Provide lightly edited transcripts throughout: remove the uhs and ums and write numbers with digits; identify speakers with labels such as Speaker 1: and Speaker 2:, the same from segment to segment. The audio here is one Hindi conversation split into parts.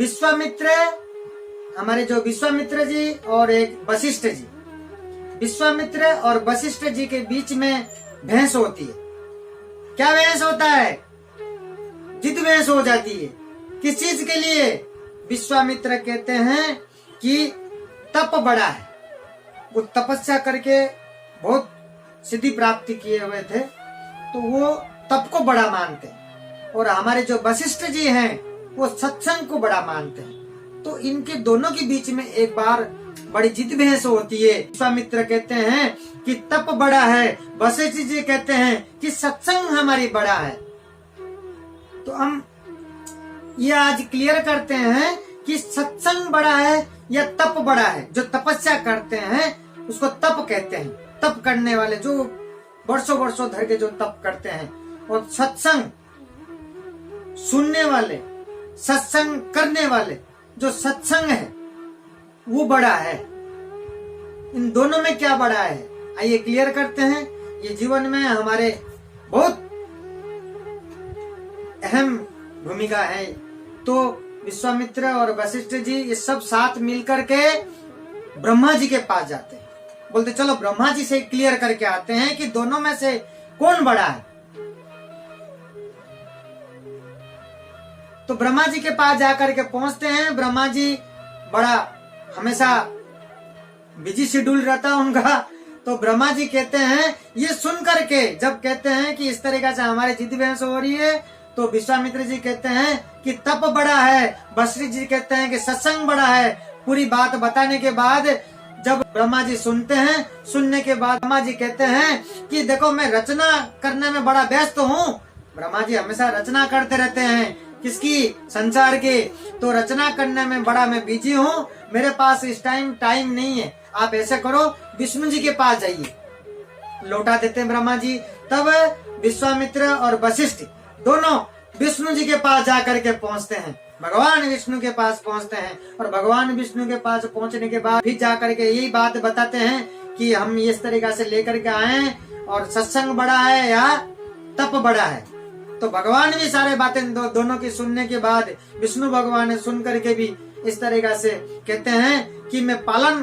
Speaker 1: विश्वामित्र, हमारे जो विश्वामित्र जी और एक वशिष्ठ जी, विश्वामित्र और वशिष्ठ जी के बीच में बहस होती है। क्या बहस होता है? जिद बहस हो जाती है। किस चीज के लिए? विश्वामित्र कहते हैं कि तप बड़ा है, वो तपस्या करके बहुत सिद्धि प्राप्ति किए हुए थे, तो वो तप को बड़ा मानते हैं। और हमारे जो वशिष्ठ जी हैं वो सत्संग को बड़ा मानते हैं। तो इनके दोनों के बीच में एक बार बड़ी जिद बहस होती है। विश्वामित्र कहते हैं कि तप बड़ा है, वशिष्ठ जी कहते हैं कि सत्संग हमारी बड़ा है। तो हम ये आज क्लियर करते हैं कि सत्संग बड़ा है या तप बड़ा है। जो तपस्या करते हैं उसको तप कहते हैं। तप करने वाले जो वर्षों वर्षों धर के जो तप करते हैं, और सत्संग सुनने वाले, सत्संग करने वाले, जो सत्संग है वो बड़ा है। इन दोनों में क्या बड़ा है, आइए क्लियर करते हैं। ये जीवन में हमारे बहुत अहम भूमिका है। तो विश्वामित्र और वशिष्ठ जी ये सब साथ मिलकर के ब्रह्मा जी के पास जाते हैं। बोलते चलो ब्रह्मा जी से क्लियर करके आते हैं कि दोनों में से कौन बड़ा है। तो ब्रह्मा जी के पास जाकर के पहुंचते हैं। ब्रह्मा जी बड़ा हमेशा बिजी शेड्यूल रहता उनका। तो ब्रह्मा जी कहते हैं, ये सुन करके जब कहते हैं कि इस तरीके से हमारी जिद बहस हो रही है, तो विश्वामित्र जी कहते हैं कि तप बड़ा है, वशिष्ठ जी कहते हैं कि सत्संग बड़ा है। पूरी बात बताने के बाद जब ब्रह्मा जी सुनते हैं, सुनने के बाद ब्रह्मा जी कहते हैं कि देखो मैं रचना करने में बड़ा व्यस्त हूँ। ब्रह्मा जी हमेशा रचना करते रहते हैं, किसकी? संसार की। तो रचना करने में बड़ा मैं बिजी हूँ, मेरे पास इस टाइम नहीं है। आप ऐसे करो, विष्णु जी के पास जाइए। लौटा देते हैं ब्रह्मा जी। तब विश्वामित्र और वशिष्ठ दोनों विष्णु जी के पास जाकर के पहुंचते हैं, भगवान विष्णु के पास पहुंचते हैं। और भगवान विष्णु के पास पहुंचने के बाद फिर जाकर के यही बात बताते हैं कि हम इस तरीका से लेकर के आए, और सत्संग बड़ा है या तप बड़ा है। तो भगवान भी सारे बातें दोनों की सुनने के बाद विष्णु भगवान ने सुन करके भी इस तरीका से कहते हैं कि मैं पालन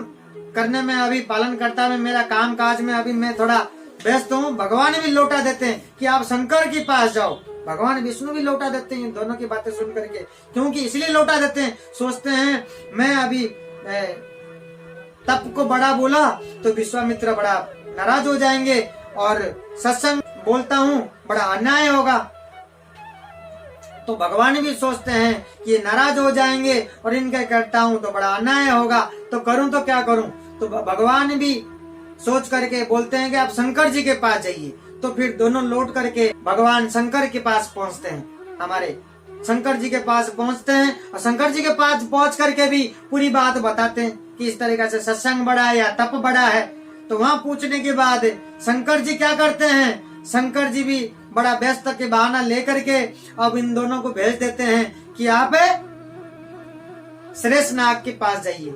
Speaker 1: करने में, अभी पालन करता में, मेरा काम काज में अभी मैं थोड़ा व्यस्त हूँ। भगवान भी लौटा देते हैं कि आप शंकर के पास जाओ। भगवान विष्णु भी लौटा देते हैं दोनों की बातें सुन करके। क्योंकि इसलिए लौटा देते हैं, सोचते हैं मैं अभी तप को बड़ा बोला तो विश्वामित्र बड़ा नाराज हो जाएंगे, और सत्संग बोलता हूँ बड़ा अन्याय होगा। तो भगवान भी सोचते हैं कि ये नाराज हो जाएंगे और इनका करता हूँ तो बड़ा अन्याय होगा, तो करूँ तो क्या करूँ। तो भगवान भी सोच करके बोलते हैं कि आप शंकर जी के पास जाइए। तो फिर दोनों लौट करके भगवान शंकर के पास पहुंचते हैं। हमारे शंकर जी के पास पहुंचते हैं, और शंकर जी के पास पहुंच करके भी पूरी बात बताते हैं कि इस तरीके से सत्संग बड़ा है या तप बड़ा है। तो वहाँ पूछने के बाद शंकर जी क्या करते हैं, शंकर जी भी बड़ा व्यस्त के बहाना लेकर के अब इन दोनों को भेज देते हैं कि आप श्रेष्ठ नाग के पास जाइए।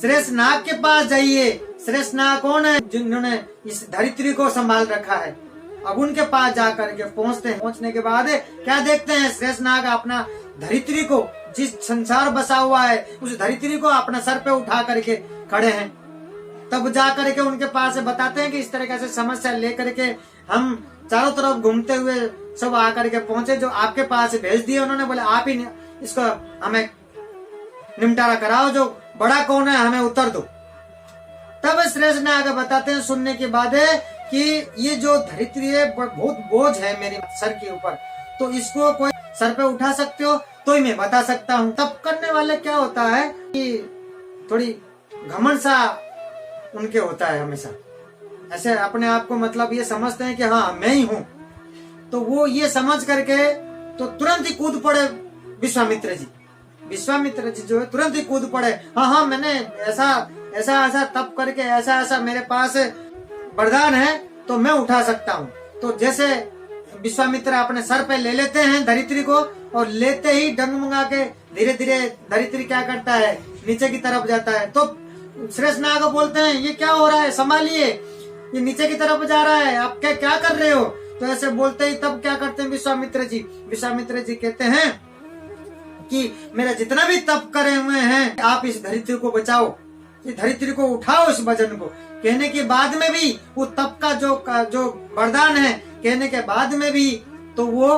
Speaker 1: श्रेष्ठ नाग के पास जाइए। श्रेष्ठ नाग कौन है? जिन्होंने इस धरित्री को संभाल रखा है। अब उनके पास जाकर के पहुंचते हैं। पहुंचने के बाद क्या देखते हैं, श्रेष्ठ नाग अपना धरित्री को, जिस संसार बसा हुआ है उस धरित्री को अपना सर पे उठा करके खड़े हैं। तब जाकर के उनके पास बताते हैं कि इस तरीके से समस्या लेकर के हम चारों तरफ घूमते हुए सब आकर के पहुंचे, जो आपके पास भेज दिए उन्होंने। बोले आप ही इसको हमें निपटारा कराओ, जो बड़ा कौन है हमें उत्तर दो। तब श्रेष्ठ नाग बताते हैं सुनने के बाद कि ये जो धरित्री है बहुत बोझ है मेरे सर के ऊपर, तो इसको कोई सर पे उठा सकते हो तो ही मैं बता सकता हूँ। तब करने वाले क्या होता है कि थोड़ी घमंड सा उनके होता है, हमेशा ऐसे अपने आप को मतलब ये समझते हैं कि हाँ मैं ही हूँ। तो वो ये समझ करके तो तुरंत ही कूद पड़े विश्वामित्र जी। विश्वामित्र जी जो है तुरंत ही कूद पड़े, हाँ मैंने ऐसा तप करके ऐसा मेरे पास वरदान है तो मैं उठा सकता हूँ। तो जैसे विश्वामित्र अपने सर पे ले लेते हैं धरित्री को, और लेते ही डगमगा के धीरे धीरे धरित्री क्या करता है, नीचे की तरफ जाता है। तो श्रेष्ठ नाग बोलते हैं ये क्या हो रहा है, संभालिए, ये नीचे की तरफ जा रहा है, आप क्या कर रहे हो। तो ऐसे बोलते ही तब क्या करते हैं विश्वामित्र जी कहते हैं कि मेरा जितना भी तप करे हुए हैं आप इस धरित्री को बचाओ, इस धरित्री को उठाओ, इस वजन को। कहने के बाद में भी वो तप का जो वरदान है, कहने के बाद में भी तो वो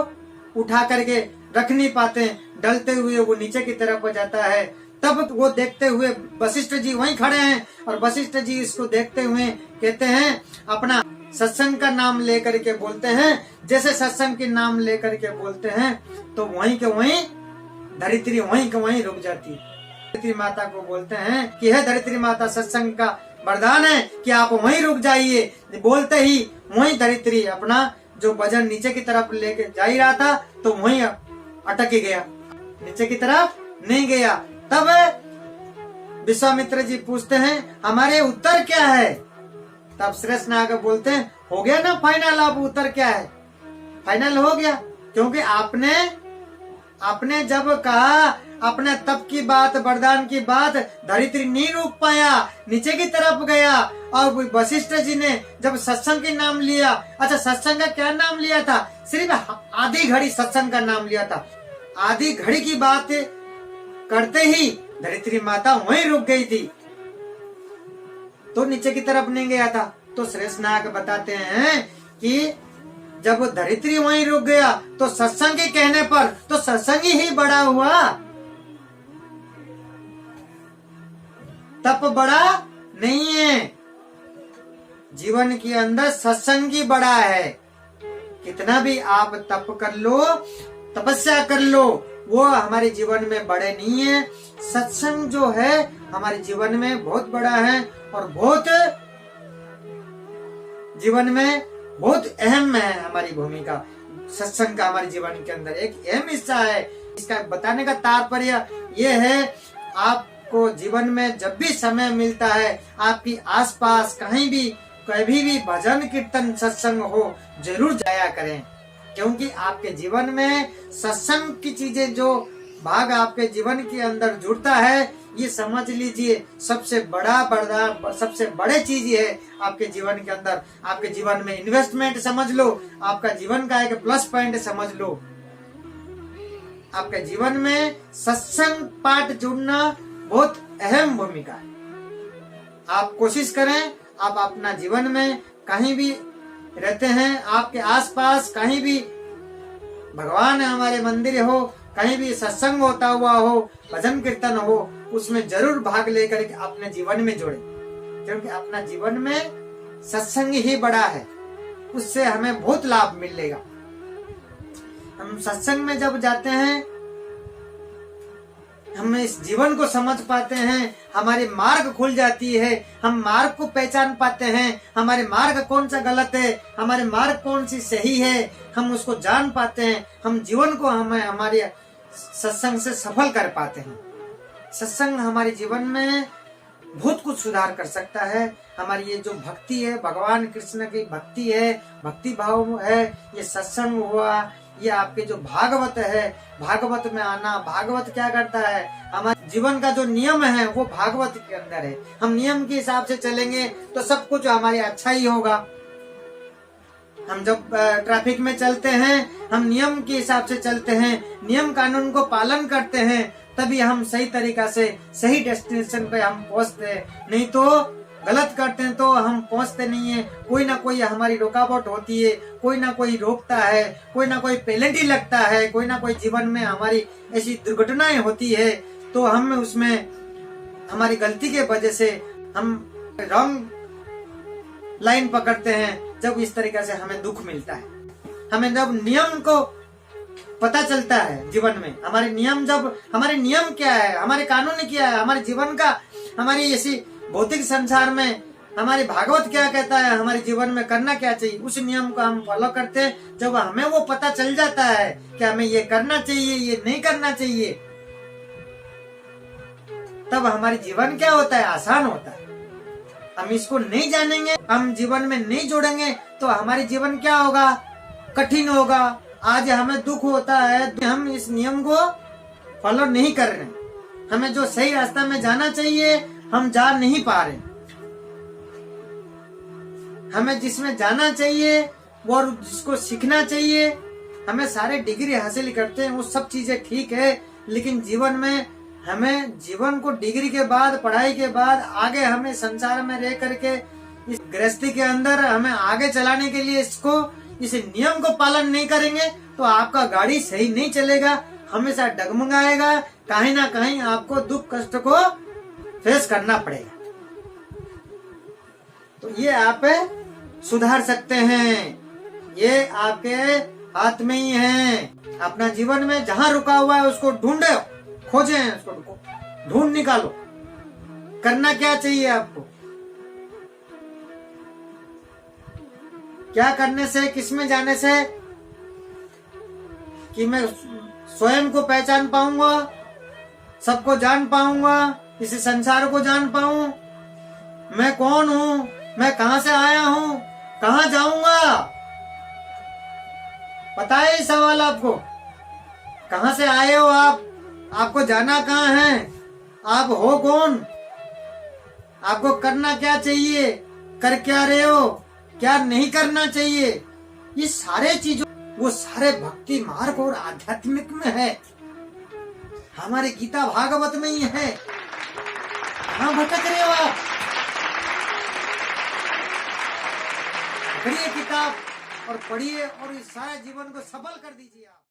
Speaker 1: उठा करके रख नहीं पाते, डलते हुए वो नीचे की तरफ हो जाता है। तब वो देखते हुए वशिष्ठ जी वहीं खड़े हैं और वशिष्ठ जी इसको देखते हुए कहते हैं, अपना सत्संग का नाम लेकर के बोलते हैं। जैसे सत्संग के नाम लेकर के बोलते हैं तो वहीं के वहीं धरित्री वहीं के वहीं रुक जाती है। धरित्री माता को बोलते हैं कि है धरित्री माता, सत्संग का वरदान है कि आप वहीं रुक जाइए। बोलते ही वहीं धरित्री अपना जो वजन नीचे की तरफ लेके जा ही रहा था तो वहीं अटक गया, नीचे की तरफ नहीं गया। तब विश्वामित्र जी पूछते हैं हमारे उत्तर क्या है? तब श्रेष्ठ नाग बोलते हैं हो गया ना फाइनल, अब उत्तर क्या है? फाइनल हो गया, क्योंकि आपने जब कहा अपने तप की बात, वरदान की बात, धरित्री नहीं रुक पाया, नीचे की तरफ गया। और वशिष्ठ जी ने जब सत्संग के नाम लिया, अच्छा सत्संग का क्या नाम लिया था? सिर्फ आधी घड़ी सत्संग का नाम लिया था। आधी घड़ी की बात करते ही धरित्री माता वहीं रुक गई थी, तो नीचे की तरफ नहीं गया था। तो श्रेष्ठ नाग बताते हैं कि जब धरित्री वहीं रुक गया तो सत्संग के कहने पर तो सत्संग ही बड़ा हुआ, तप बड़ा नहीं है। जीवन के अंदर सत्संग ही बड़ा है। कितना भी आप तप कर लो, तपस्या कर लो, वो हमारे जीवन में बड़े नहीं है। सत्संग जो है हमारे जीवन में बहुत बड़ा है और बहुत जीवन में बहुत अहम है। हमारी भूमिका सत्संग का हमारे जीवन के अंदर एक अहम हिस्सा है। इसका बताने का तात्पर्य ये है, आपको जीवन में जब भी समय मिलता है, आपकी आसपास कहीं भी कभी भी भजन कीर्तन सत्संग हो, जरूर जाया करें। क्योंकि आपके जीवन में सत्संग की चीजें जो भाग आपके जीवन के अंदर जुड़ता है, ये समझ लीजिए सबसे बड़ा सबसे बड़े चीज है आपके जीवन के अंदर। आपके जीवन में इन्वेस्टमेंट समझ लो, आपका जीवन का एक प्लस पॉइंट समझ लो। आपके जीवन में सत्संग पाठ जुड़ना बहुत अहम भूमिका है। आप कोशिश करें, आप अपना जीवन में कहीं भी रहते हैं, आपके आसपास कहीं भी भगवान हमारे मंदिर हो, कहीं भी सत्संग होता हुआ हो, भजन कीर्तन हो, उसमें जरूर भाग लेकर के अपने जीवन में जोड़े। क्योंकि अपना जीवन में सत्संग ही बड़ा है, उससे हमें बहुत लाभ मिलेगा। हम सत्संग में जब जाते हैं, हम इस जीवन को समझ पाते हैं, हमारी मार्ग खुल जाती है, हम मार्ग को पहचान पाते हैं, हमारे मार्ग कौन सा गलत है, हमारे मार्ग कौन सी सही है, हम उसको जान पाते हैं। हम जीवन को हमारे सत्संग से सफल कर पाते हैं। सत्संग हमारे जीवन में बहुत कुछ सुधार कर सकता है। हमारी ये जो भक्ति है, भगवान कृष्ण की भक्ति है, भक्ति भाव है, ये सत्संग हुआ, ये आपके जो भागवत है, भागवत में आना। भागवत क्या करता है, हमारे जीवन का जो नियम है वो भागवत के अंदर है। हम नियम के हिसाब से चलेंगे तो सब कुछ हमारे अच्छा ही होगा। हम जब ट्रैफिक में चलते हैं, हम नियम के हिसाब से चलते हैं, नियम कानून को पालन करते हैं, तभी हम सही तरीका से सही डेस्टिनेशन पे हम पहुंचते हैं। नहीं तो गलत करते हैं तो हम पहुंचते नहीं है। कोई ना कोई हमारी रुकावट होती है, कोई ना कोई रोकता है, कोई ना कोई पेनल्टी लगता है, कोई ना कोई जीवन में हमारी ऐसी दुर्घटनाएं होती है, तो हम उसमें हमारी गलती के वजह से हम रॉन्ग लाइन पकड़ते हैं। जब इस तरीके से हमें दुख मिलता है, हमें जब नियम को पता चलता है जीवन में, हमारे नियम क्या है, हमारे कानून क्या है, हमारे जीवन का, हमारी ऐसी भौतिक संसार में हमारी भागवत क्या कहता है, हमारे जीवन में करना क्या चाहिए, उस नियम को हम फॉलो करते हैं। जब हमें वो पता चल जाता है कि हमें ये करना चाहिए, ये नहीं करना चाहिए, तब हमारे जीवन क्या होता है, आसान होता है। हम इसको नहीं जानेंगे, हम जीवन में नहीं जोड़ेंगे तो हमारे जीवन क्या होगा, कठिन होगा। आज हमें दुख होता है, हम इस नियम को फॉलो नहीं कर रहे, हमें जो सही रास्ता में जाना चाहिए हम जा नहीं पा रहे। हमें जिसमें जाना चाहिए वो और जिसको सीखना चाहिए, हमें सारे डिग्री हासिल करते हैं, वो सब चीजें ठीक है, लेकिन जीवन में हमें जीवन को डिग्री के बाद, पढ़ाई के बाद आगे हमें संसार में रह करके इस गृहस्थी के अंदर हमें आगे चलाने के लिए इस नियम को पालन नहीं करेंगे तो आपका गाड़ी सही नहीं चलेगा, हमेशा डगमगाएगा, कहीं ना कहीं आपको दुख कष्ट को फेस करना पड़ेगा। तो ये आप सुधार सकते हैं, ये आपके हाथ में ही है। अपना जीवन में जहां रुका हुआ है उसको ढूंढो, खोजें, उसको ढूंढ निकालो। करना क्या चाहिए आपको, क्या करने से, किसमें जाने से कि मैं स्वयं को पहचान पाऊंगा, सबको जान पाऊंगा, इस संसार को जान पाऊं, मैं कौन हूं, मैं कहां से आया हूं, कहां जाऊंगा। पता है ये सवाल आपको, कहां से आए हो आप, आपको जाना कहां है, आप हो कौन, आपको करना क्या चाहिए, कर क्या रहे हो, क्या नहीं करना चाहिए, ये सारे चीजों वो सारे भक्ति मार्ग और आध्यात्मिक में है, हमारे गीता भागवत में ही है। कहां भटक रहे हो आप, पढ़िए किताब और पढ़िए और इस सारे जीवन को सफल कर दीजिए आप।